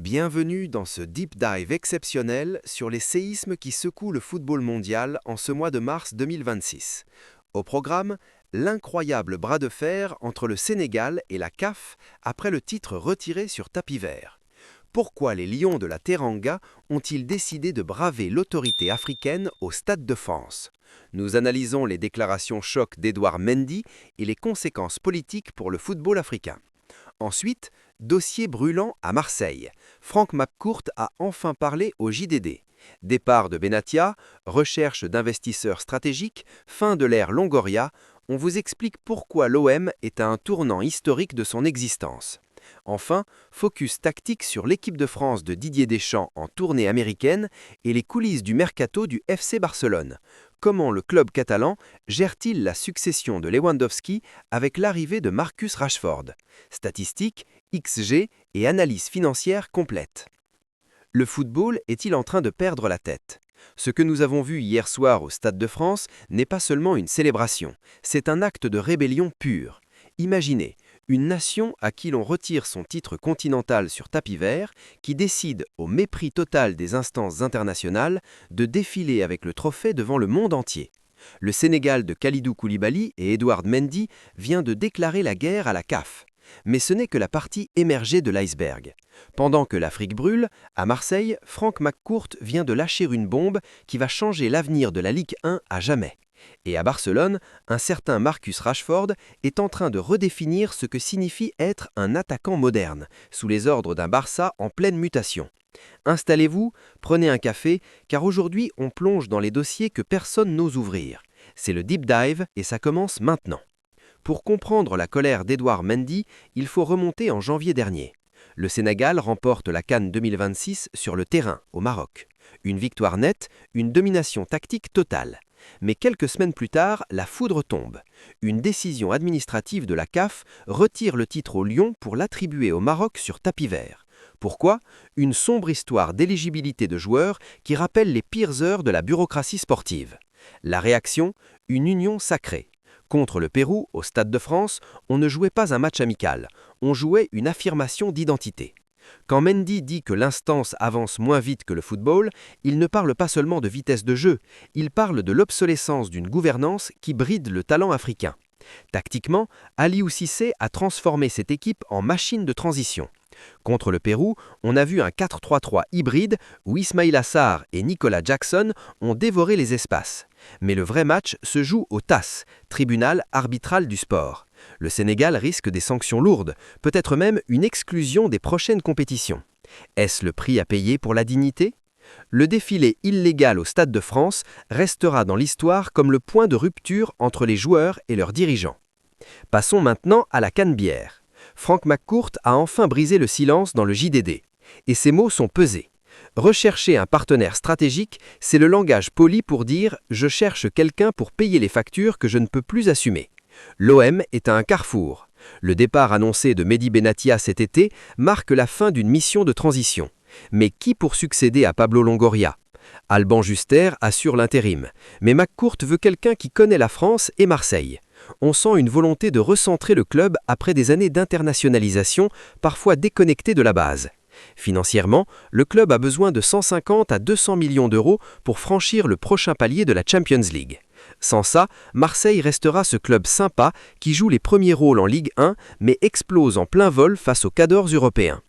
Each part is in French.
Bienvenue dans ce deep dive exceptionnel sur les séismes qui secouent le football mondial en ce mois de mars 2026. Au programme, l'incroyable bras de fer entre le Sénégal et la CAF après le titre retiré sur tapis vert. Pourquoi les Lions de la Teranga ont-ils décidé de braver l'autorité africaine au Stade de France? Nous analysons les déclarations choc d'Edouard Mendy et les conséquences politiques pour le football africain. Ensuite, dossier brûlant à Marseille. Frank McCourt a enfin parlé au JDD. Départ de Benatia, recherche d'investisseurs stratégiques, fin de l'ère Longoria, on vous explique pourquoi l'OM est à un tournant historique de son existence. Enfin, focus tactique sur l'équipe de France de Didier Deschamps en tournée américaine et les coulisses du mercato du FC Barcelone. Comment le club catalan gère-t-il la succession de Lewandowski avec l'arrivée de Marcus Rashford? Statistiques, XG et analyse financière complète. Le football est-il en train de perdre la tête? Ce que nous avons vu hier soir au Stade de France n'est pas seulement une célébration, c'est un acte de rébellion pure. Imaginez, une nation à qui l'on retire son titre continental sur tapis vert, qui décide, au mépris total des instances internationales, de défiler avec le trophée devant le monde entier. Le Sénégal de Kalidou Koulibaly et Edouard Mendy vient de déclarer la guerre à la CAF. Mais ce n'est que la partie émergée de l'iceberg. Pendant que l'Afrique brûle, à Marseille, Frank McCourt vient de lâcher une bombe qui va changer l'avenir de la Ligue 1 à jamais. Et à Barcelone, un certain Marcus Rashford est en train de redéfinir ce que signifie être un attaquant moderne, sous les ordres d'un Barça en pleine mutation. Installez-vous, prenez un café, car aujourd'hui on plonge dans les dossiers que personne n'ose ouvrir. C'est le deep dive et ça commence maintenant. Pour comprendre la colère d'Edouard Mendy, il faut remonter en janvier dernier. Le Sénégal remporte la CAN 2026 sur le terrain, au Maroc. Une victoire nette, une domination tactique totale. Mais quelques semaines plus tard, la foudre tombe. Une décision administrative de la CAF retire le titre au Lions pour l'attribuer au Maroc sur tapis vert. Pourquoi? Une sombre histoire d'éligibilité de joueurs qui rappelle les pires heures de la bureaucratie sportive. La réaction? Une union sacrée. Contre le Pérou, au Stade de France, on ne jouait pas un match amical, on jouait une affirmation d'identité. Quand Mendy dit que l'instance avance moins vite que le football, il ne parle pas seulement de vitesse de jeu, il parle de l'obsolescence d'une gouvernance qui bride le talent africain. Tactiquement, Aliou Cissé a transformé cette équipe en machine de transition. Contre le Pérou, on a vu un 4-3-3 hybride où Ismaïla Sarr et Nicolas Jackson ont dévoré les espaces. Mais le vrai match se joue au TAS, tribunal arbitral du sport. Le Sénégal risque des sanctions lourdes, peut-être même une exclusion des prochaines compétitions. Est-ce le prix à payer pour la dignité? Le défilé illégal au Stade de France restera dans l'histoire comme le point de rupture entre les joueurs et leurs dirigeants. Passons maintenant à la cannebière. Frank McCourt a enfin brisé le silence dans le JDD. Et ses mots sont pesés. Rechercher un partenaire stratégique, c'est le langage poli pour dire « je cherche quelqu'un pour payer les factures que je ne peux plus assumer ». L'OM est à un carrefour. Le départ annoncé de Mehdi Benatia cet été marque la fin d'une mission de transition. Mais qui pour succéder à Pablo Longoria? Alban Juster assure l'intérim, mais McCourt veut quelqu'un qui connaît la France et Marseille. On sent une volonté de recentrer le club après des années d'internationalisation, parfois déconnectées de la base. Financièrement, le club a besoin de 150 à 200 millions d'euros pour franchir le prochain palier de la Champions League. Sans ça, Marseille restera ce club sympa qui joue les premiers rôles en Ligue 1 mais explose en plein vol face aux cadors européens.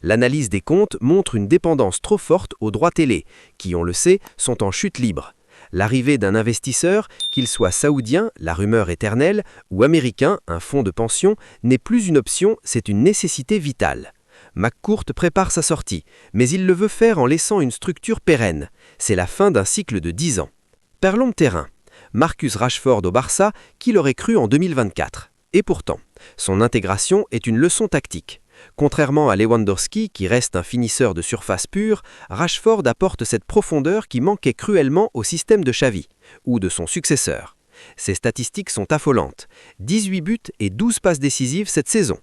L'analyse des comptes montre une dépendance trop forte aux droits télé, qui, on le sait, sont en chute libre. L'arrivée d'un investisseur, qu'il soit saoudien, la rumeur éternelle, ou américain, un fonds de pension, n'est plus une option, c'est une nécessité vitale. McCourt prépare sa sortie, mais il le veut faire en laissant une structure pérenne. C'est la fin d'un cycle de 10 ans. Parlons de terrain. Marcus Rashford au Barça, qui l'aurait cru en 2024. Et pourtant, son intégration est une leçon tactique. Contrairement à Lewandowski, qui reste un finisseur de surface pure, Rashford apporte cette profondeur qui manquait cruellement au système de Xavi, ou de son successeur. Ses statistiques sont affolantes. 18 buts et 12 passes décisives cette saison.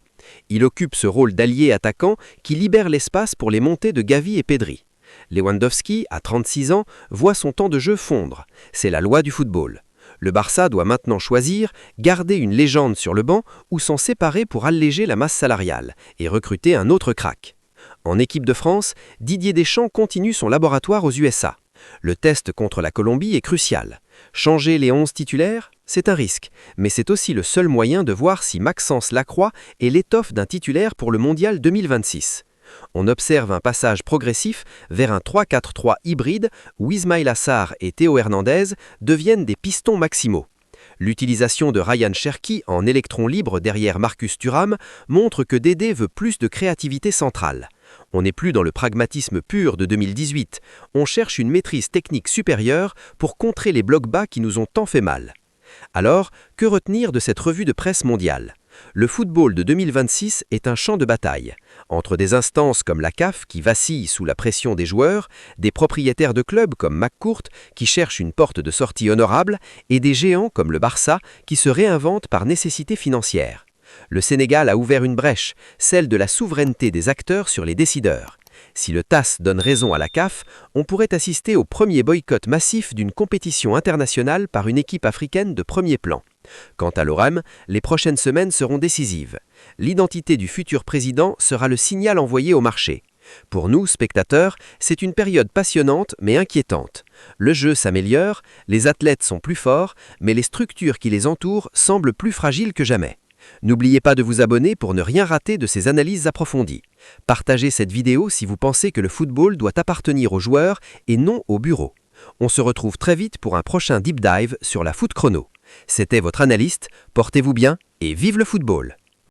Il occupe ce rôle d'allié attaquant qui libère l'espace pour les montées de Gavi et Pedri. Lewandowski, à 36 ans, voit son temps de jeu fondre. C'est la loi du football. Le Barça doit maintenant choisir, garder une légende sur le banc ou s'en séparer pour alléger la masse salariale et recruter un autre crack. En équipe de France, Didier Deschamps continue son laboratoire aux USA. Le test contre la Colombie est crucial. Changer les 11 titulaires, c'est un risque, mais c'est aussi le seul moyen de voir si Maxence Lacroix est l'étoffe d'un titulaire pour le Mondial 2026. On observe un passage progressif vers un 3-4-3 hybride où Ismaïla Sarr et Théo Hernandez deviennent des pistons maximaux. L'utilisation de Ryan Cherki en électron libre derrière Marcus Thuram montre que Dédé veut plus de créativité centrale. On n'est plus dans le pragmatisme pur de 2018, on cherche une maîtrise technique supérieure pour contrer les blocs bas qui nous ont tant fait mal. Alors, que retenir de cette revue de presse mondiale ? Le football de 2026 est un champ de bataille, entre des instances comme la CAF qui vacille sous la pression des joueurs, des propriétaires de clubs comme McCourt qui cherchent une porte de sortie honorable et des géants comme le Barça qui se réinventent par nécessité financière. Le Sénégal a ouvert une brèche, celle de la souveraineté des acteurs sur les décideurs. Si le TAS donne raison à la CAF, on pourrait assister au premier boycott massif d'une compétition internationale par une équipe africaine de premier plan. Quant à l'ORM, les prochaines semaines seront décisives. L'identité du futur président sera le signal envoyé au marché. Pour nous, spectateurs, c'est une période passionnante mais inquiétante. Le jeu s'améliore, les athlètes sont plus forts, mais les structures qui les entourent semblent plus fragiles que jamais. N'oubliez pas de vous abonner pour ne rien rater de ces analyses approfondies. Partagez cette vidéo si vous pensez que le football doit appartenir aux joueurs et non au bureau. On se retrouve très vite pour un prochain deep dive sur la Foot Chrono. C'était votre analyste, portez-vous bien et vive le football!